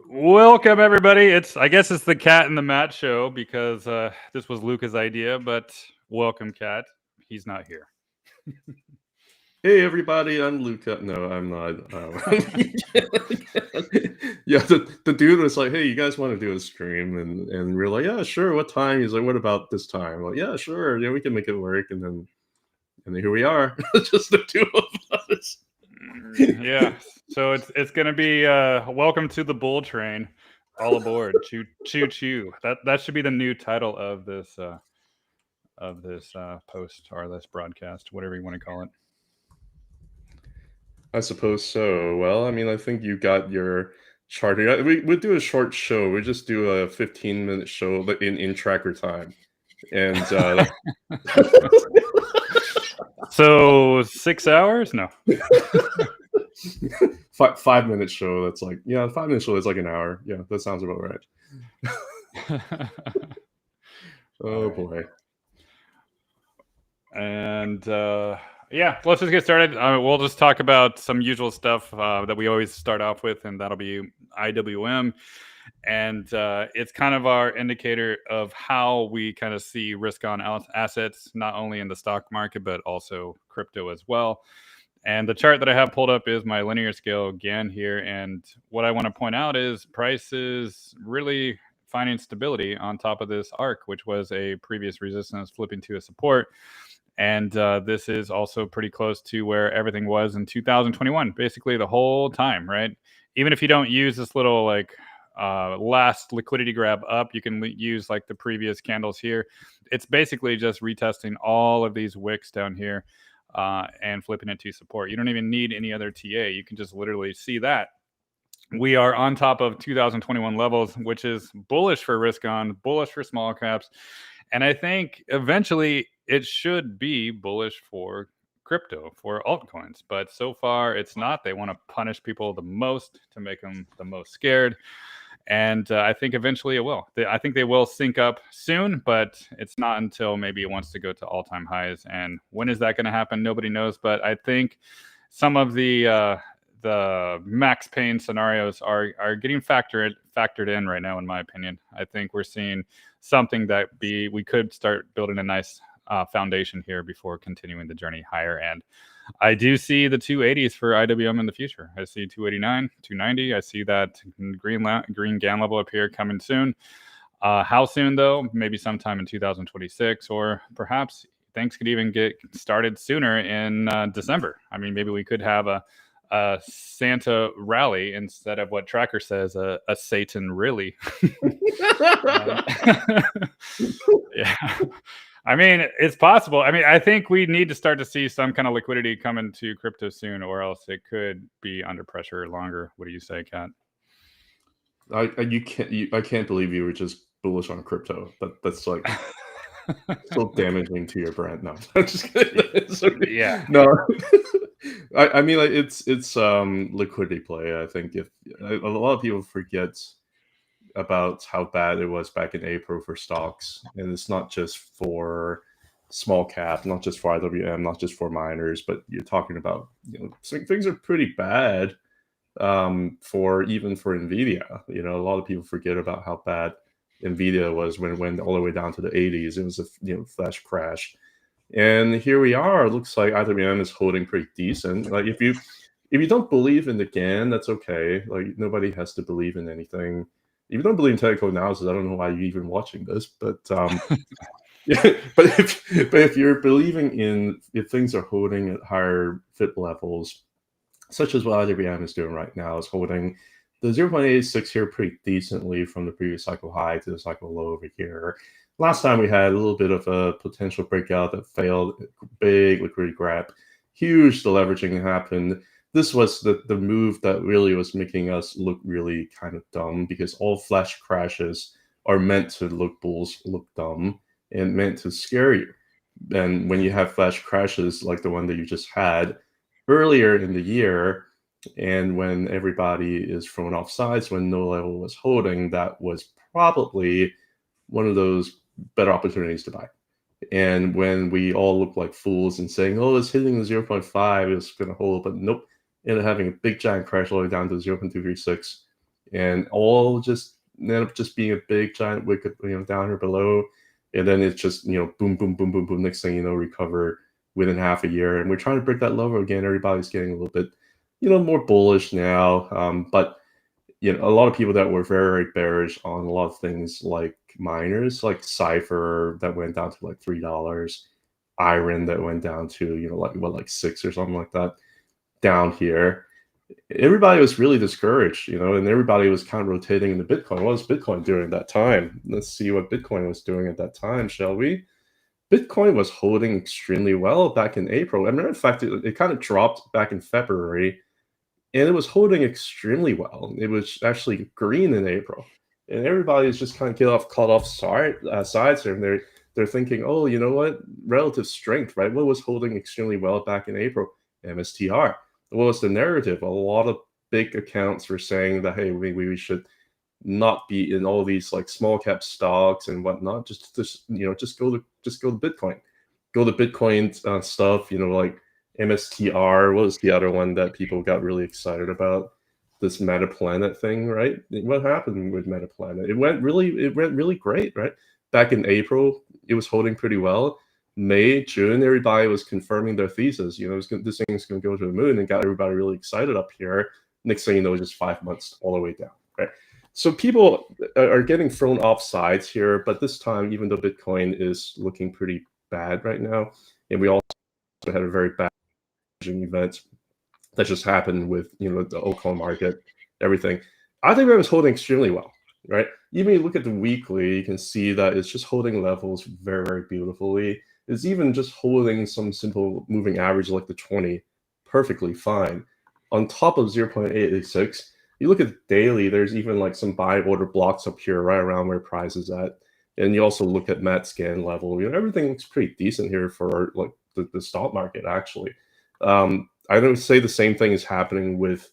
Welcome everybody. I guess it's the Cat and the Matt show because this was Luca's idea, but welcome, Cat. He's not here. Hey everybody, I'm Luca. No, I'm not. Yeah, the dude was like, "Hey, you guys want to do a stream?" And we're like, "Yeah, sure. What time?" He's like, "What about this time?" Like, "Yeah, sure. Yeah, we can make it work." And then here we are, just the two of us. Yeah. So it's gonna be welcome to the Bull Train. All aboard. Choo choo choo. That should be the new title of this post or this broadcast, whatever you want to call it. I suppose so. Well, I mean, I think you got your chart here. We do a short show. We just do a 15-minute show in tracker time, and So 6 hours? No. 5 minute show. That's like 5 minute show. That's like an hour. Yeah, that sounds about right. Oh right. boy. And yeah, let's just get started. We'll just talk about some usual stuff that we always start off with, and that'll be IWM. And it's kind of our indicator of how we kind of see risk on assets, not only in the stock market, but also crypto as well. And the chart that I have pulled up is my linear scale GAN here. And what I want to point out is price is really finding stability on top of this arc, which was a previous resistance flipping to a support. And this is also pretty close to where everything was in 2021, basically the whole time, right? Even if you don't use this little like last liquidity grab up, you can use like the previous candles here. It's basically just retesting all of these wicks down here and flipping it to support. You don't even need any other TA. You can just literally see that. We are on top of 2021 levels, which is bullish for risk on, bullish for small caps. And I think eventually it should be bullish for crypto, for altcoins. But so far it's not. They want to punish people the most to make them the most scared. And I think eventually it will. I think they will sync up soon, but it's not until maybe it wants to go to all-time highs. And when is that going to happen? Nobody knows. But I think some of the max pain scenarios are getting factored in right now, in my opinion. I think we're seeing something that we could start building a nice foundation here before continuing the journey higher. And I do see the 280s for IWM in the future. I see 289, 290. I see that green GAN level up here coming soon. How soon, though? Maybe sometime in 2026, or perhaps things could even get started sooner in December. I mean, maybe we could have a Santa rally instead of what Tracker says, a Satan really. Yeah. I mean, it's possible. I mean, I think we need to start to see some kind of liquidity come into crypto soon, or else it could be under pressure longer. What do you say, Kat? I can't believe you were just bullish on crypto. That's like so damaging to your brand. No, I'm just kidding. Yeah. No. I mean, like, it's liquidity play. I think if a lot of people forget about how bad it was back in April for stocks, and it's not just for small cap, not just for IWM, not just for miners, but you're talking about things are pretty bad for Nvidia. A lot of people forget about how bad Nvidia was when it went all the way down to the 80s. It was a flash crash, and here we are. It looks like IWM is holding pretty decent. Like if you don't believe in the GAN, that's okay. Like nobody has to believe in anything. If you don't believe in technical analysis, I don't know why you're even watching this, but yeah, but if you're believing in if things are holding at higher fit levels, such as what IWM is doing right now, is holding the 0.86 here pretty decently from the previous cycle high to the cycle low over here. Last time we had a little bit of a potential breakout that failed, big liquidity grab, huge deleveraging happened. This was the move that really was making us look really kind of dumb, because all flash crashes are meant to look dumb and meant to scare you. And when you have flash crashes like the one that you just had earlier in the year, and when everybody is thrown off sides, when no level was holding, that was probably one of those better opportunities to buy. And when we all look like fools and saying, oh, it's hitting the 0.5, it's going to hold, but nope, ended up having a big giant crash all the way down to 0.236, and all just ended up just being a big giant wick, down here below, and then it's just boom, boom, boom, boom, boom. Next thing you know, recover within half a year, and we're trying to break that level again. Everybody's getting a little bit, more bullish now, but a lot of people that were very, very bearish on a lot of things like miners, like Cypher that went down to like $3, Iron that went down to like 6 or something like that down here. Everybody was really discouraged, and everybody was kind of rotating into Bitcoin. What was Bitcoin doing at that time? Let's see what Bitcoin was doing at that time, shall we? Bitcoin was holding extremely well back in April. I mean, in fact, it kind of dropped back in February, and it was holding extremely well. It was actually green in April, and everybody's just kind of caught off sides here, and they're thinking, oh, you know what, relative strength, right? What was holding extremely well back in April? MSTR. What was the narrative? A lot of big accounts were saying that, hey, we should not be in all these like small cap stocks and whatnot. Just go to Bitcoin, go to Bitcoin stuff. Like MSTR. What was the other one that people got really excited about? This Metaplanet thing, right? What happened with Metaplanet? It went really great, right? Back in April, it was holding pretty well. May, June, everybody was confirming their thesis. This thing is going to go to the moon, and got everybody really excited up here. Next thing you know, just 5 months all the way down, right? So people are getting thrown off sides here, but this time, even though Bitcoin is looking pretty bad right now, and we also had a very bad event that just happened with the altcoin market, everything. I think it was holding extremely well, right? Even you look at the weekly, you can see that it's just holding levels very, very beautifully. It's even just holding some simple moving average like the 20 perfectly fine. On top of 0.886, you look at the daily, there's even like some buy order blocks up here right around where price is at. And you also look at Mat scan level. Everything looks pretty decent here for like the stock market, actually. I don't say the same thing is happening with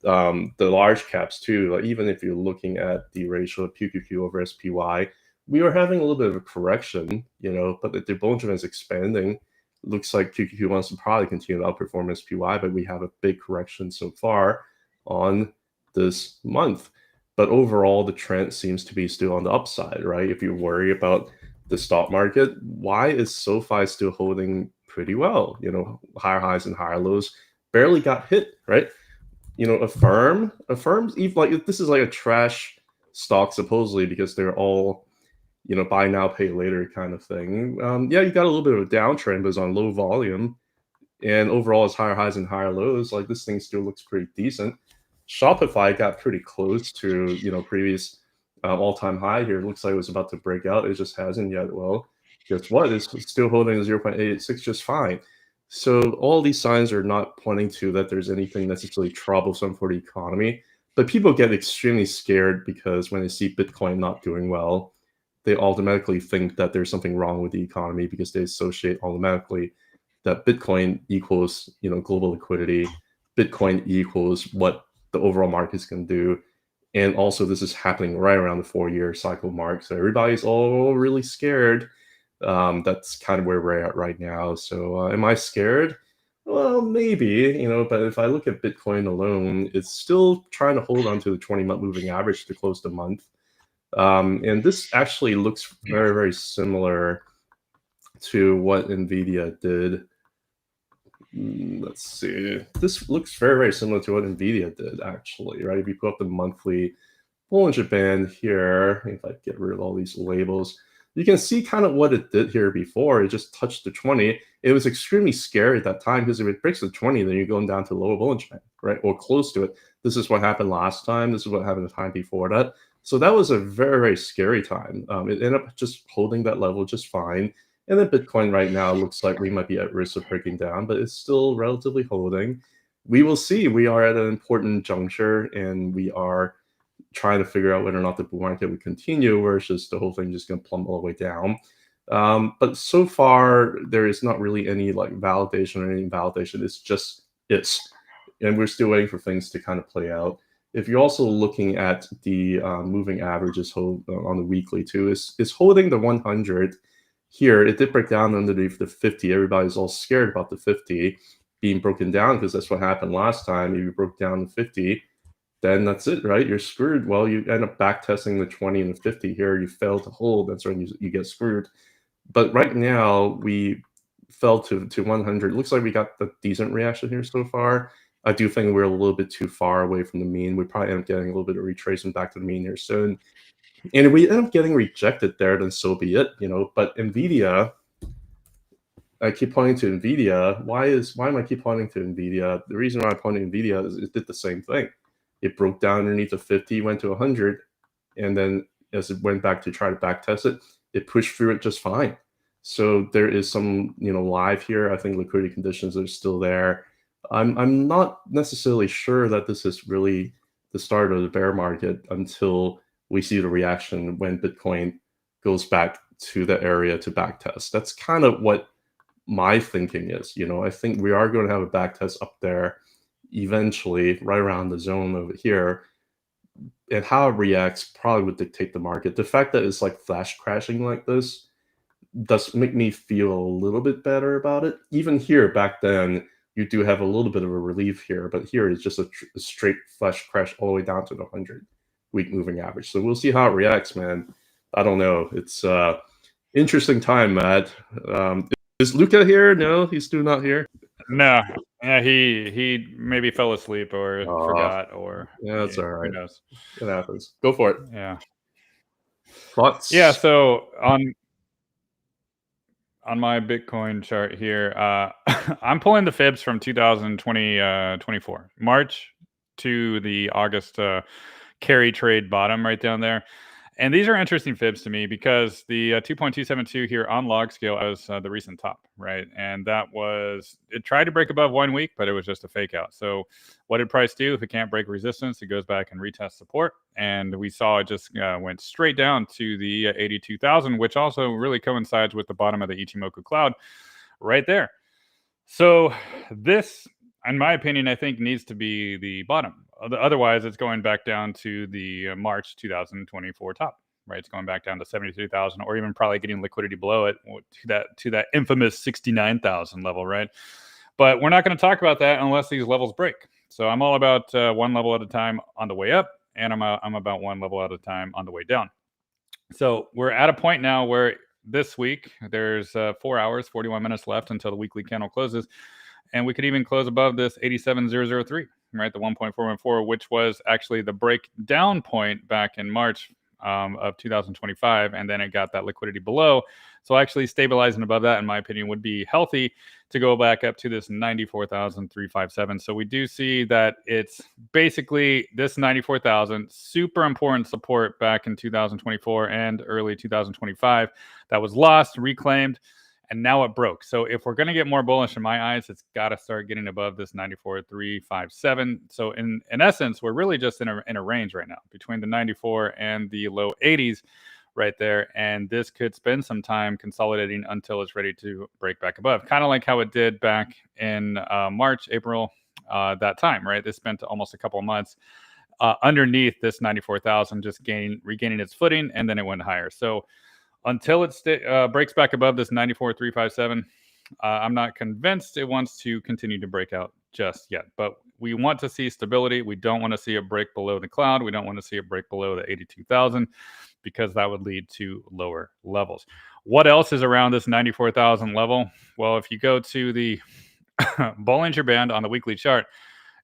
the large caps too. Like even if you're looking at the ratio of QQQ over SPY, we are having a little bit of a correction, but the Bollinger is expanding. Looks like QQQ wants to probably continue to outperform SPY, but we have a big correction so far on this month. But overall, the trend seems to be still on the upside, right? If you worry about the stock market, why is SoFi still holding pretty well? Higher highs and higher lows, barely got hit, right? Affirm's even like this is like a trash stock supposedly because they're all buy now, pay later kind of thing. Yeah, you got a little bit of a downtrend, but it's on low volume, and overall it's higher highs and higher lows. Like this thing still looks pretty decent. Shopify got pretty close to previous all-time high here. It looks like it was about to break out. It just hasn't yet. Well, guess what? It's still holding 0.86 just fine. So all these signs are not pointing to that there's anything necessarily troublesome for the economy. But people get extremely scared because when they see Bitcoin not doing well, they automatically think that there's something wrong with the economy because they associate automatically that Bitcoin equals global liquidity. Bitcoin equals what the overall market's going to do. And also this is happening right around the 4-year cycle mark. So everybody's all really scared. That's kind of where we're at right now. So am I scared? Well, maybe, but if I look at Bitcoin alone, it's still trying to hold on to the 20-month moving average to close the month. And this actually looks very, very similar to what NVIDIA did. Let's see. This looks very, very similar to what NVIDIA did, actually, right? If you put up the monthly Bollinger Band here, if I get rid of all these labels, you can see kind of what it did here before. It just touched the 20. It was extremely scary at that time because if it breaks the 20, then you're going down to lower Bollinger Band, right? Or close to it. This is what happened last time. This is what happened the time before that. So that was a very, very scary time. It ended up just holding that level just fine. And then Bitcoin right now looks like we might be at risk of breaking down, but it's still relatively holding. We will see. We are at an important juncture, and we are trying to figure out whether or not the bull market would continue versus the whole thing just going to plummet all the way down. But so far, there is not really any like validation or any invalidation. It's just it's. And we're still waiting for things to kind of play out. If you're also looking at the moving averages hold on the weekly too, is holding the 100 here. It did break down underneath the 50. Everybody's all scared about the 50. being broken down, because that's what happened last time. If you broke down to 50, then that's it, right? You're screwed. Well, you end up back testing the 20 and the 50 here. You fail to hold. That's when you get screwed. But right now, we fell to 100. Looks like we got a decent reaction here so far. I do think we're a little bit too far away from the mean. We probably end up getting a little bit of retracement back to the mean here soon. And if we end up getting rejected there, then so be it, But NVIDIA, I keep pointing to NVIDIA. Why am I keep pointing to NVIDIA? The reason why I point to NVIDIA is it did the same thing. It broke down underneath the 50, went to 100, and then as it went back to try to back test it, it pushed through it just fine. So there is some, live here. I think liquidity conditions are still there. I'm not necessarily sure that this is really the start of the bear market until we see the reaction when Bitcoin goes back to the area to back test. That's kind of what my thinking is. I think we are going to have a back test up there eventually, right around the zone over here. And how it reacts probably would dictate the market. The fact that it's like flash crashing like this does make me feel a little bit better about it. Even here, back then, you do have a little bit of a relief here, but here is just a straight flash crash all the way down to the 100-week moving average. So we'll see how it reacts, man. I don't know. It's interesting time, Matt. Is Luca here? No, he's still not here. No, yeah, he maybe fell asleep or forgot, or yeah, that's all right. Who knows? It happens. Go for it. Yeah. Thoughts? Yeah. So on my Bitcoin chart here, I'm pulling the fibs from 2024 March to the August carry trade bottom right down there. And these are interesting fibs to me because the 2.272 here on log scale was the recent top, right? And it tried to break above 1 week, but it was just a fake out. So what did price do? If it can't break resistance, it goes back and retests support. And we saw it just went straight down to the 82,000, which also really coincides with the bottom of the Ichimoku cloud right there. So this, in my opinion, I think needs to be the bottom. Otherwise, it's going back down to the March 2024 top, right? It's going back down to 72,000, or even probably getting liquidity below it to that infamous 69,000 level, right? But we're not going to talk about that unless these levels break. So I'm all about one level at a time on the way up, and I'm about one level at a time on the way down. So we're at a point now where this week there's 4 hours, 41 minutes left until the weekly candle closes. And we could even close above this 87,003, right? The 1.414, which was actually the breakdown point back in March of 2025. And then it got that liquidity below. So actually stabilizing above that, in my opinion, would be healthy to go back up to this 94,357. So we do see that it's basically this 94,000, super important support back in 2024 and early 2025 that was lost, reclaimed, and now it broke. So if we're going to get more bullish in my eyes, it's got to start getting above this 94,357. So in essence, we're really just in a range right now between the 94 and the low 80s right there. And this could spend some time consolidating until it's ready to break back above. Kind of like how it did back in March, April, that time, right? This spent almost a couple of months underneath this 94,000, just regaining its footing, and then it went higher. So until it breaks back above this 94,357, I'm not convinced it wants to continue to break out just yet. But we want to see stability. We don't want to see it break below the cloud. We don't want to see it break below the 82,000 because that would lead to lower levels. What else is around this 94,000 level? Well, if you go to the Bollinger Band on the weekly chart,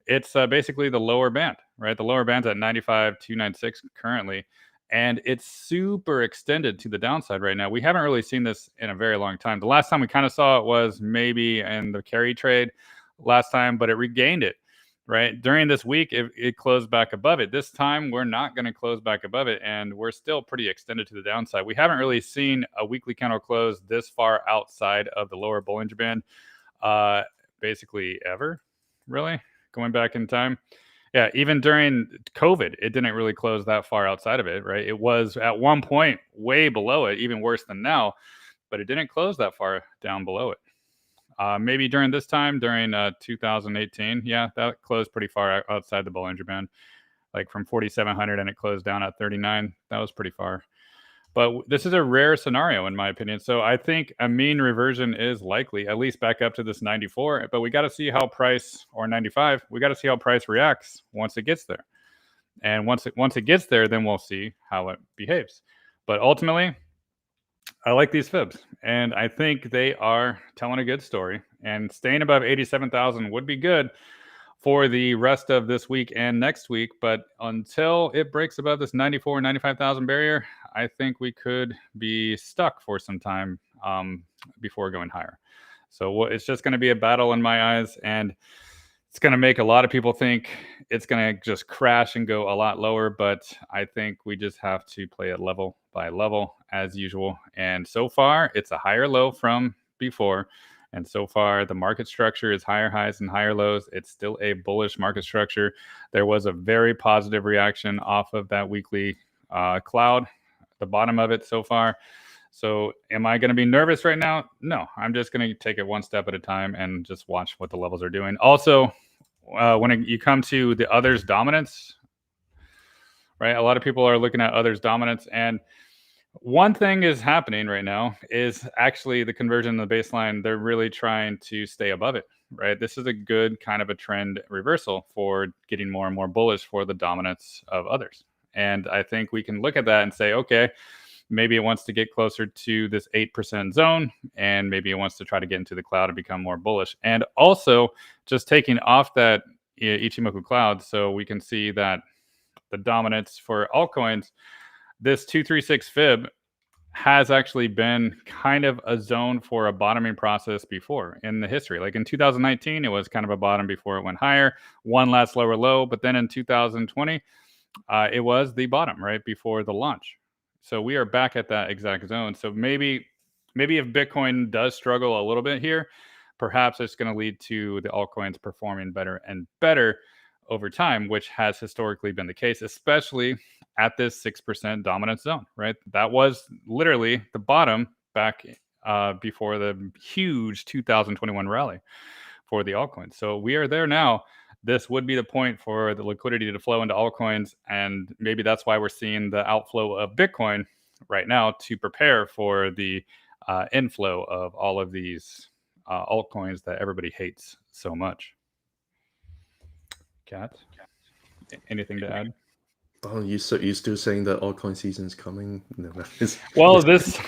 it's basically the lower band, right? The lower band's at 95,296 currently. And it's super extended to the downside right now. We haven't really seen this in a very long time. The last time we kind of saw it was maybe in the carry trade last time, but it regained it, right? During this week, it closed back above it. This time, we're not going to close back above it, and we're still pretty extended to the downside. We haven't really seen a weekly candle close this far outside of the lower Bollinger Band basically ever, really, going back in time. Yeah, even during COVID, it didn't really close that far outside of it, right? It was at one point way below it, even worse than now, but it didn't close that far down below it. Maybe during this time, during 2018, yeah, that closed pretty far outside the Bollinger Band, like from 4,700, and it closed down at 39. That was pretty far. But this is a rare scenario, in my opinion. So I think a mean reversion is likely, at least back up to this 94. But we got to see how price, or 95, we got to see how price reacts once it gets there. And once it gets there, then we'll see how it behaves. But ultimately, I like these fibs, and I think they are telling a good story. And staying above 87,000 would be good for the rest of this week and next week. But until it breaks above this 94, 95,000 barrier, I think we could be stuck for some time before going higher. So it's just going to be a battle in my eyes, and it's going to make a lot of people think it's going to just crash and go a lot lower. But I think we just have to play it level by level as usual. And so far, it's a higher low from before. And so far, the market structure is higher highs and higher lows. It's still a bullish market structure. There was a very positive reaction off of that weekly cloud, the bottom of it so far. So am I going to be nervous right now? No, I'm just going to take it one step at a time and just watch what the levels are doing. Also, when you come to the others dominance, right? A lot of people are looking at others dominance, and one thing is happening right now is actually the conversion of the baseline. They're really trying to stay above it, right? This is a good kind of a trend reversal for getting more and more bullish for the dominance of others. And I think we can look at that and say, okay, maybe it wants to get closer to this 8% zone, and maybe it wants to try to get into the cloud and become more bullish. And also just taking off that Ichimoku cloud, so we can see that the dominance for altcoins, this 236 fib has actually been kind of a zone for a bottoming process before in the history. Like in 2019, it was kind of a bottom before it went higher, one last lower low. But then in 2020, it was the bottom right before the launch. So we are back at that exact zone. So maybe if Bitcoin does struggle a little bit here, perhaps it's going to lead to the altcoins performing better and better over time, which has historically been the case, especially at this 6% dominance zone, right? That was literally the bottom back before the huge 2021 rally for the altcoins. So we are there now. This would be the point for the liquidity to flow into altcoins, and maybe that's why we're seeing the outflow of Bitcoin right now to prepare for the inflow of all of these altcoins that everybody hates so much. Kat, anything to add? Oh, you still saying that altcoin season is coming? No, well, this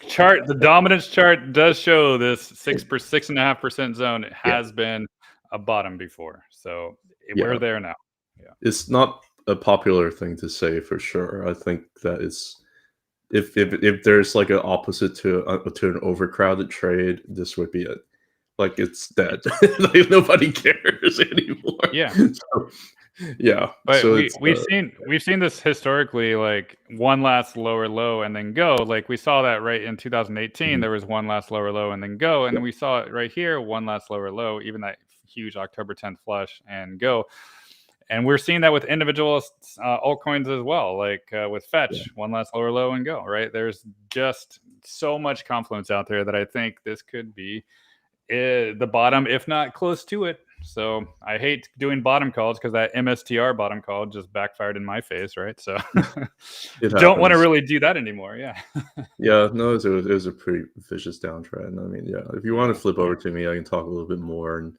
chart, the dominance chart, does show this 6.5% zone. It has been a bottom before, so we're there now. Yeah, it's not a popular thing to say for sure. I think that is, if there's like an opposite to an overcrowded trade, this would be it. Like it's dead. Like nobody cares anymore. Yeah. So, yeah. But so we've seen this historically, like one last lower low and then go. Like we saw that right in 2018, there was one last lower low and then go, and then we saw it right here, one last lower low, even that huge October 10th flush and go. And we're seeing that with individual altcoins as well, like with Fetch, one last lower low and go. Right? There's just so much confluence out there that I think this could be the bottom, if not close to it. So I hate doing bottom calls because that MSTR bottom call just backfired in my face, right? So don't want to really do that anymore. Yeah. Yeah, no, it was a pretty vicious downtrend. I mean, yeah, if you want to flip over to me, I can talk a little bit more and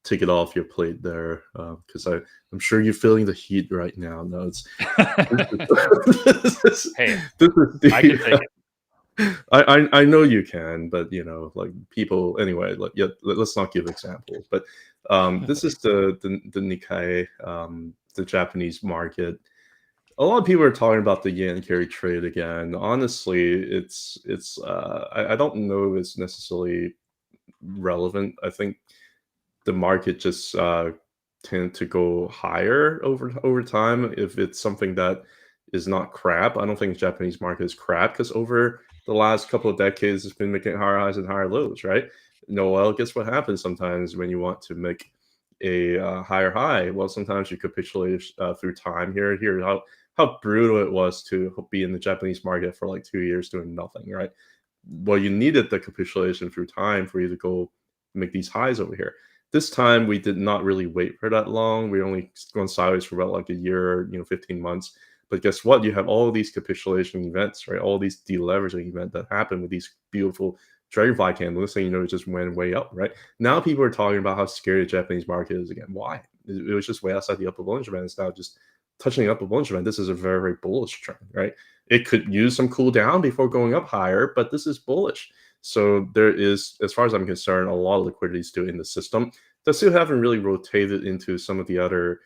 take it off your plate there, because I'm sure you're feeling the heat right now. No, it's hey, I can take it. I know you can, but like people anyway. Like, let's not give examples. But this is the Nikkei, the Japanese market. A lot of people are talking about the yen carry trade again. Honestly, it's I don't know if it's necessarily relevant. I think the market just tend to go higher over time if it's something that is not crap. I don't think the Japanese market is crap because over the last couple of decades, it's been making higher highs and higher lows, right? Well, guess what happens sometimes when you want to make a higher high? Well, sometimes you capitulate through time. Here, how brutal it was to be in the Japanese market for like 2 years doing nothing, right? Well, you needed the capitulation through time for you to go make these highs over here. This time we did not really wait for that long. We only gone sideways for about like a year, 15 months. But guess what? You have all these capitulation events, right? All these deleveraging events that happen with these beautiful dragonfly candles, and it just went way up, right? Now people are talking about how scary the Japanese market is again. Why? It was just way outside the upper Bollinger Band. It's now just touching the upper Bollinger Band. This is a very, very bullish trend, right? It could use some cool down before going up higher, but this is bullish. So there is, as far as I'm concerned, a lot of liquidity still in the system that still haven't really rotated into some of the other,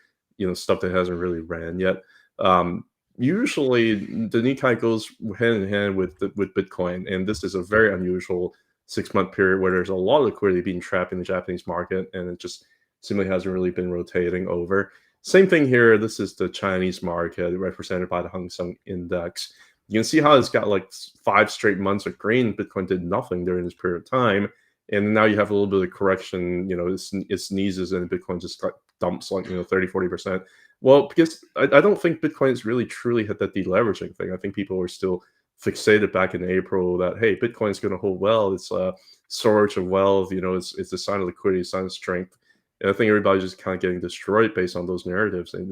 stuff that hasn't really ran yet. Usually, the Nikkei goes hand in hand with Bitcoin, and this is a very unusual 6-month period where there's a lot of liquidity being trapped in the Japanese market, and it just simply hasn't really been rotating over. Same thing here. This is the Chinese market represented by the Hang Seng Index. You can see how it's got like 5 straight months of green. Bitcoin did nothing during this period of time. And now you have a little bit of correction, it sneezes and Bitcoin just got dumps like, 30, 40%. Well, because I don't think Bitcoin's really truly hit that deleveraging thing. I think people are still fixated back in April that, hey, Bitcoin's going to hold well. It's a storage of wealth, it's a sign of liquidity, a sign of strength. And I think everybody's just kind of getting destroyed based on those narratives. And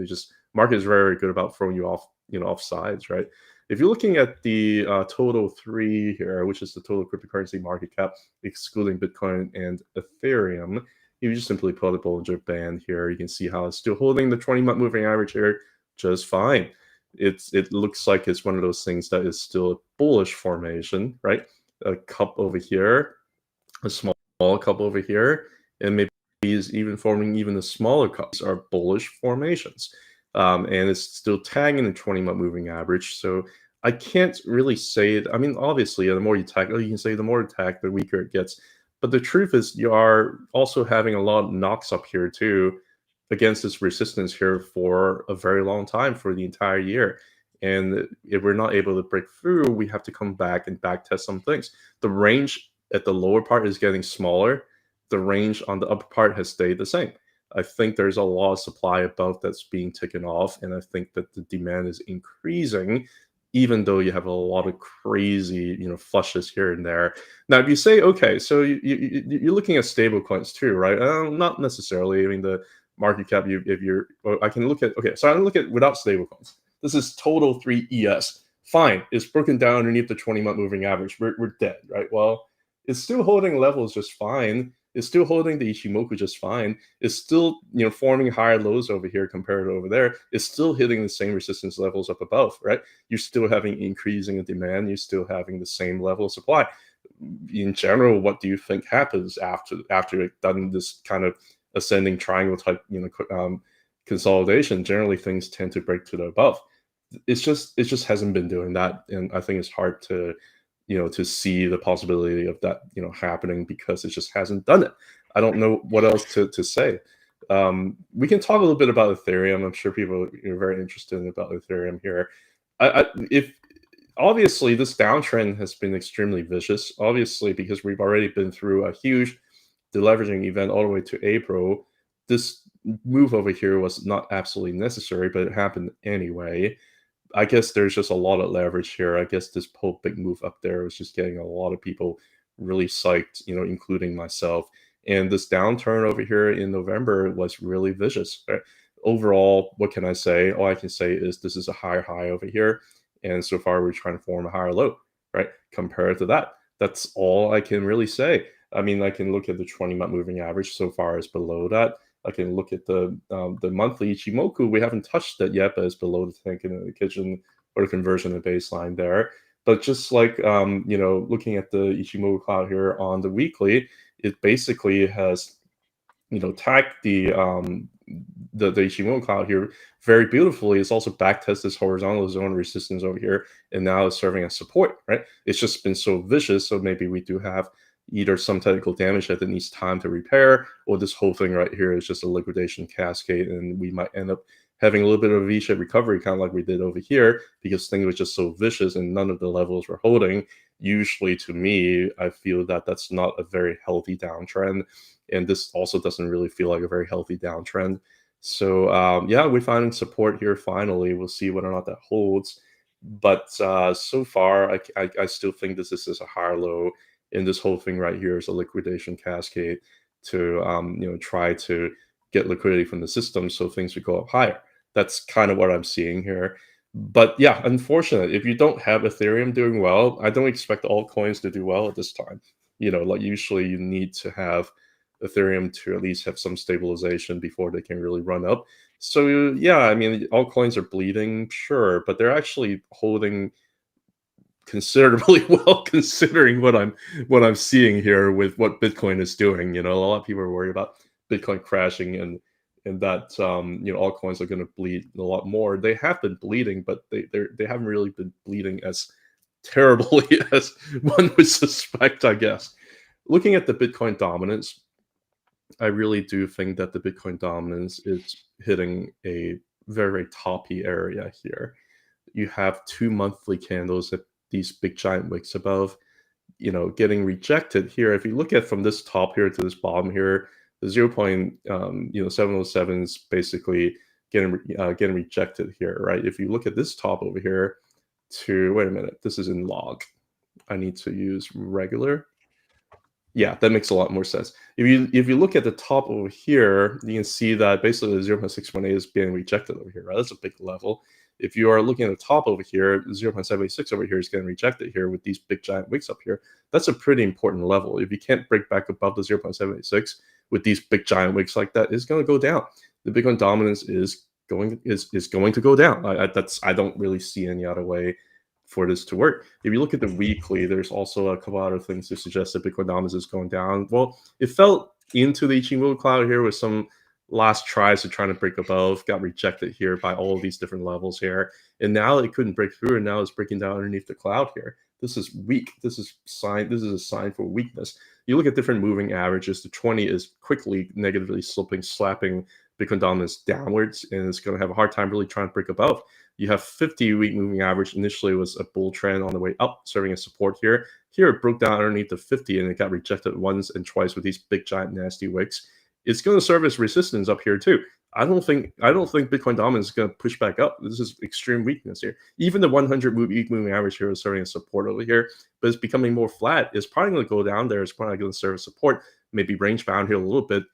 market is very, very good about throwing you off, off sides, right? If you're looking at the total 3 here, which is the total cryptocurrency market cap, excluding Bitcoin and Ethereum, you just simply pull the Bollinger Band here. You can see how it's still holding the 20-month moving average here just fine. It looks like it's one of those things that is still a bullish formation, right? A cup over here, a small cup over here, and maybe is even forming even the smaller cups are bullish formations. And it's still tagging the 20-month moving average. So I can't really say it. I mean, obviously, the more you tag, you can say the more attack, the weaker it gets. But the truth is, you are also having a lot of knocks up here too against this resistance here for a very long time, for the entire year. And if we're not able to break through, we have to come back and back test some things. The range at the lower part is getting smaller. The range on the upper part has stayed the same. I think there's a lot of supply above that's being taken off, and I think that the demand is increasing, even though you have a lot of crazy, flushes here and there. Now, if you say, okay, so you're looking at stable coins too, right? Not necessarily. I mean, the market cap, I can look at, okay, so I can look at without stable coins. This is total 3 ES. Fine, it's broken down underneath the 20-month moving average. We're dead, right? Well, it's still holding levels just fine. It's still holding the Ichimoku just fine. It's still, forming higher lows over here compared to over there. It's still hitting the same resistance levels up above, right? You're still having increasing demand. You're still having the same level of supply. In general, what do you think happens after it done this kind of ascending triangle type, consolidation? Generally, things tend to break to the above. It just hasn't been doing that, and I think it's hard to to see the possibility of that, happening because it just hasn't done it. I don't know what else to say. We can talk a little bit about Ethereum. I'm sure people are very interested about Ethereum here. If obviously this downtrend has been extremely vicious, obviously because we've already been through a huge deleveraging event all the way to April. This move over here was not absolutely necessary, but it happened anyway. I guess there's just a lot of leverage here. I guess this whole big move up there was just getting a lot of people really psyched, including myself. And this downturn over here in November was really vicious. Right? Overall, what can I say? All I can say is this is a higher high over here. And so far, we're trying to form a higher low, right? Compared to that. That's all I can really say. I mean, I can look at the 20-month moving average so far is below that. I can look at the monthly Ichimoku. We haven't touched that yet, but it's below the tank in the kitchen or the conversion of baseline there. But just like looking at the Ichimoku cloud here on the weekly, it basically has tagged the Ichimoku cloud here very beautifully. It's also backtested this horizontal zone resistance over here, and now it's serving as support. Right? It's just been so vicious. So maybe we do have either some technical damage that needs time to repair, or this whole thing right here is just a liquidation cascade, and we might end up having a little bit of a V-shaped recovery, kind of like we did over here, because things were just so vicious and none of the levels were holding. Usually, to me, I feel that that's not a very healthy downtrend, and this also doesn't really feel like a very healthy downtrend. So, yeah, we're finding support here finally. We'll see whether or not that holds. But so far, I still think this is a higher low. And this whole thing right here is a liquidation cascade to try to get liquidity from the system so things would go up higher. That's kind of what I'm seeing here. But yeah, unfortunately, if you don't have Ethereum doing well, I don't expect altcoins to do well at this time. Like usually you need to have Ethereum to at least have some stabilization before they can really run up. So yeah, I mean, altcoins are bleeding, sure, but they're actually holding considerably well considering what I'm seeing here with what Bitcoin is doing. A lot of people are worried about Bitcoin crashing and that altcoins are going to bleed a lot more. They have been bleeding, but they haven't really been bleeding as terribly as one would suspect, I guess. Looking at the Bitcoin dominance, I really do think that the Bitcoin dominance is hitting a very, very toppy area here. You have 2 monthly candles at these big giant wicks above, getting rejected here. If you look at from this top here to this bottom here, the 0.707 is basically getting rejected here, right? If you look at this top over here wait a minute, this is in log. I need to use regular. Yeah, that makes a lot more sense. If you look at the top over here, you can see that basically the 0.618 is being rejected over here, right? That's a big level. If you are looking at the top over here, 0.786 over here is getting rejected here with these big giant wicks up here. That's a pretty important level. If you can't break back above the 0.786 with these big giant wicks like that, it's going to go down. The Bitcoin dominance is going to go down. I don't really see any other way for this to work. If you look at the weekly, there's also a couple other things to suggest that Bitcoin dominance is going down. Well, it fell into the Ichimoku cloud here with some last tries to try to break above, got rejected here by all of these different levels here, and now it couldn't break through, and now it's breaking down underneath the cloud here. This is weak. This is a sign for weakness. You look at different moving averages. The 20 is quickly negatively slapping Bitcoin dominance downwards, and it's going to have a hard time really trying to break above. You have 50-week moving average. Initially was a bull trend on the way up, serving as support here. Here it broke down underneath the 50, and it got rejected once and twice with these big, giant, nasty wicks. It's going to serve as resistance up here too. I don't think Bitcoin dominance is going to push back up. This is extreme weakness here. Even the 100-week moving average here is serving as support over here, but it's becoming more flat. It's probably going to go down there. It's probably going to serve as support, maybe range bound here a little bit,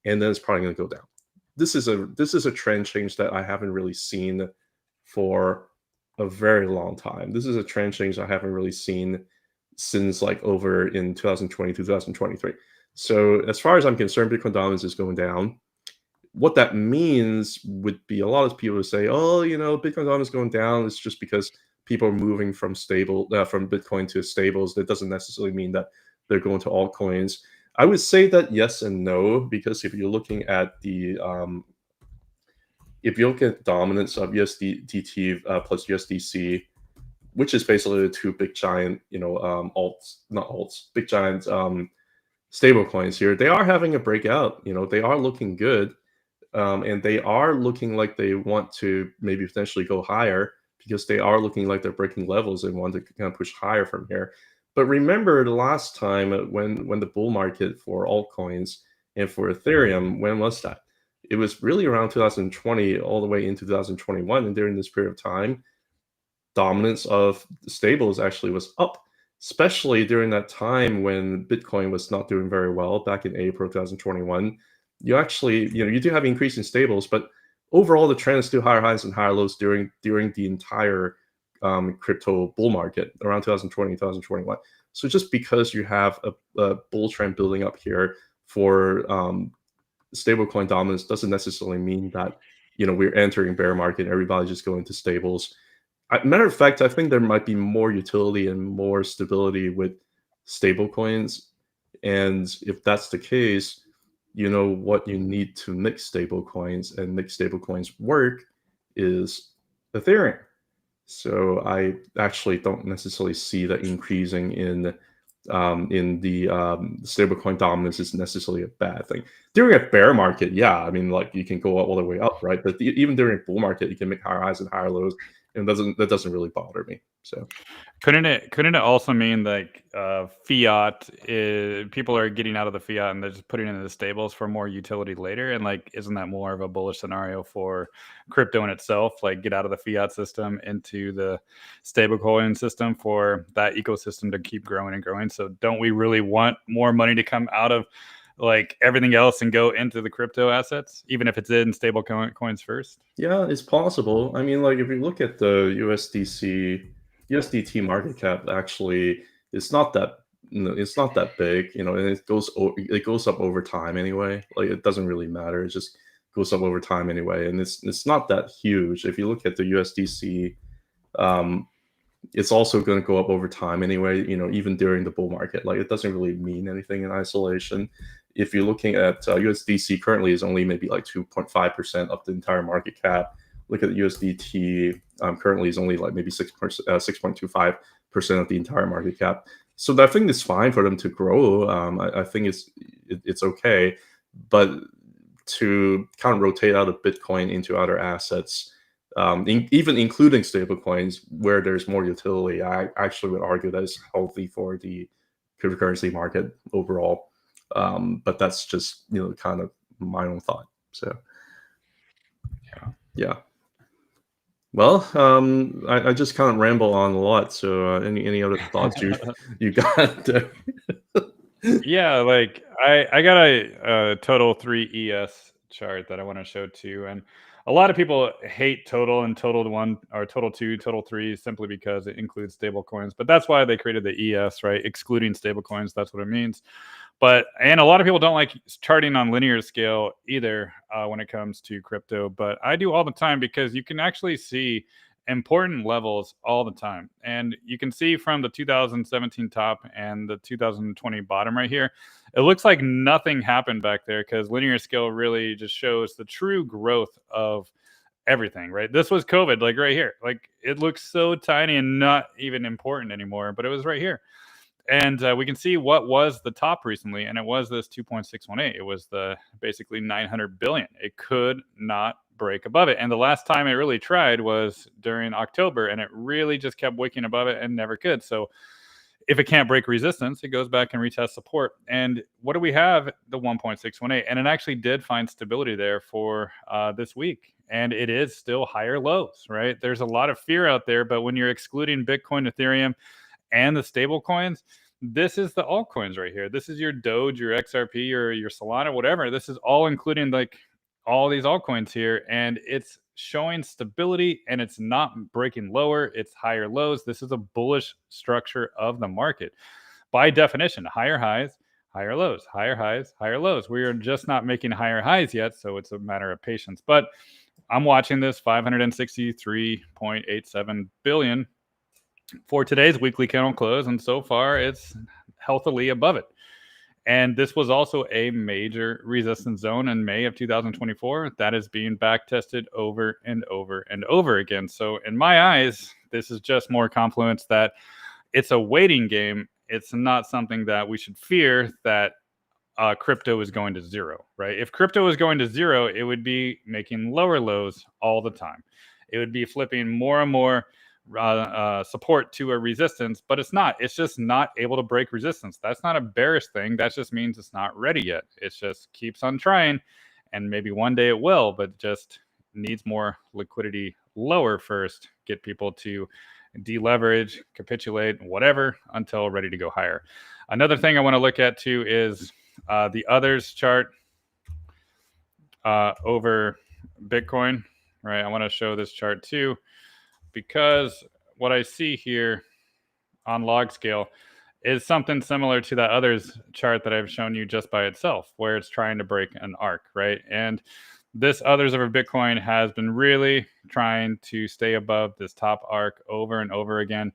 and then it's probably going to go down. This is a trend change that I haven't really seen for a very long time. This is a trend change I haven't really seen since like over in 2020, 2023. So as far as I'm concerned, Bitcoin dominance is going down. What that means would be a lot of people say, oh, Bitcoin dominance is going down. It's just because people are moving from Bitcoin to stables. That doesn't necessarily mean that they're going to altcoins. I would say that yes and no, because if you're looking at the dominance of USDT plus USDC, which is basically the two big giant, big giant stable coins here, they are having a breakout. They are looking good, and they are looking like they want to maybe potentially go higher because they are looking like they're breaking levels and want to kind of push higher from here. But remember the last time when the bull market for altcoins and for Ethereum, when was that? It was really around 2020 all the way into 2021. And during this period of time, dominance of stables actually was up, especially during that time when Bitcoin was not doing very well back in April 2021. You actually, you do have increase in stables, but overall the trend is still higher highs and higher lows during the entire crypto bull market around 2020, 2021. So just because you have a bull trend building up here for stablecoin dominance doesn't necessarily mean that we're entering bear market and everybody's just going to stables. Matter of fact, I think there might be more utility and more stability with stablecoins, and if that's the case, what you need to make stablecoins and make stablecoins work is Ethereum. So I actually don't necessarily see that increasing in the stablecoin dominance is necessarily a bad thing. During a bear market, yeah, I mean, like you can go all the way up, right? But even during a bull market, you can make higher highs and higher lows, and that doesn't really bother me. So couldn't it also mean like fiat people are getting out of the fiat and they're just putting it in the stables for more utility later? And like, isn't that more of a bullish scenario for crypto in itself? Like, get out of the fiat system into the stablecoin system for that ecosystem to keep growing and growing. So don't we really want more money to come out of like everything else and go into the crypto assets, even if it's in stable coins first? Yeah, it's possible. I mean, like if you look at the USDT market cap, actually, it's not that it's not that big, and it goes up over time anyway. Like it doesn't really matter. It just goes up over time anyway, and it's not that huge. If you look at the USDC, um, it's also going to go up over time anyway, even during the bull market. Like it doesn't really mean anything in isolation. If you're looking at USDC currently is only maybe like 2.5% of the entire market cap. Look at the USDT currently is only like maybe 6.25% of the entire market cap. So I think it's fine for them to grow. I think it's okay, but to kind of rotate out of Bitcoin into other assets, even including stablecoins where there's more utility, I actually would argue that it's healthy for the cryptocurrency market overall. But that's just kind of my own thought. So yeah. Well, I just kind of ramble on a lot. So any other thoughts you got? Yeah, like I got a total 3 ES chart that I want to show to you, and a lot of people hate total and total one or total two, total three simply because it includes stable coins. But that's why they created the ES, right? Excluding stable coins. That's what it means. And a lot of people don't like charting on linear scale either when it comes to crypto, but I do all the time because you can actually see important levels all the time. And you can see from the 2017 top and the 2020 bottom right here, it looks like nothing happened back there because linear scale really just shows the true growth of everything, right? This was COVID, like right here. Like it looks so tiny and not even important anymore, but it was right here. And we can see what was the top recently, and it was this 2.618. It was the basically 900 billion. It could not break above it. And the last time it really tried was during October, and it really just kept wicking above it and never could. So if it can't break resistance, it goes back and retests support. And what do we have? The 1.618. And it actually did find stability there for this week. And it is still higher lows, right? There's a lot of fear out there, but when you're excluding Bitcoin, Ethereum, and the stable coins, this is the altcoins right here. This is your Doge, your XRP, your Solana, whatever. This is all including like all these altcoins here, and it's showing stability and it's not breaking lower. It's higher lows. This is a bullish structure of the market. By definition, higher highs, higher lows, higher highs, higher lows. We are just not making higher highs yet, so it's a matter of patience. But I'm watching this 563.87 billion for today's weekly candle close, and so far it's healthily above it. And this was also a major resistance zone in May of 2024 that is being back tested over and over and over again. So in my eyes, this is just more confluence that it's a waiting game. It's not something that we should fear that crypto is going to zero, right? If crypto is going to zero, it would be making lower lows all the time. It would be flipping more and more support to a resistance, but it's not. It's just not able to break resistance. That's not a bearish thing. That just means it's not ready yet. It just keeps on trying, and maybe one day it will, but just needs more liquidity lower first. Get people to deleverage, capitulate, whatever, until ready to go higher. Another thing I want to look at too is the others chart over Bitcoin, right? I want to show this chart too, because what I see here on log scale is something similar to that others chart that I've shown you just by itself, where it's trying to break an arc, right? And this others over Bitcoin has been really trying to stay above this top arc over and over again,